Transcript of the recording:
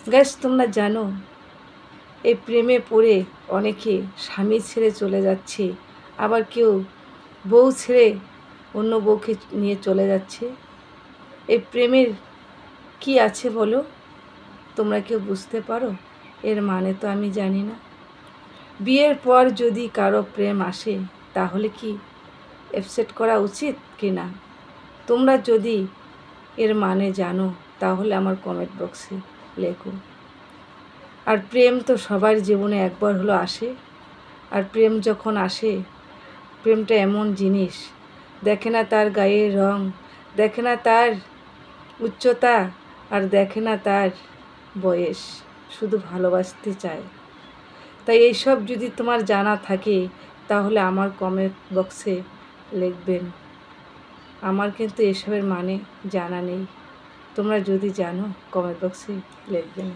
Gas তোমরা জানো এই প্রেমে পড়ে অনেকে স্বামী ছেড়ে চলে যাচ্ছে, আবার কেউ বউ ছেড়ে অন্য বউকে নিয়ে চলে যাচ্ছে। এই প্রেমের কি আছে বলো? তোমরা কেউ বুঝতে পারো? এর মানে তো আমি জানি না। বিয়ের পর যদি কারো প্রেম আসে তাহলে কি অ্যাকসেপ্ট করা উচিত কি না? তোমরা যদি এর মানে জানো তাহলে আমার কমেন্ট বক্সে লেখো। আর প্রেম তো সবার জীবনে একবার হলো আসে, আর প্রেম যখন আসে, প্রেমটা এমন জিনিস, দেখে না তার গায়ের রং, দেখে না তার উচ্চতা, আর দেখে না তার বয়স, শুধু ভালোবাসতে চায়। তাই এইসব যদি তোমার জানা থাকে তাহলে আমার কমেন্ট বক্সে লিখবেন। আমার কিন্তু এসবের মানে জানা নেই, তোমরা যদি জানো কমেন্ট বক্সে লিখবেন।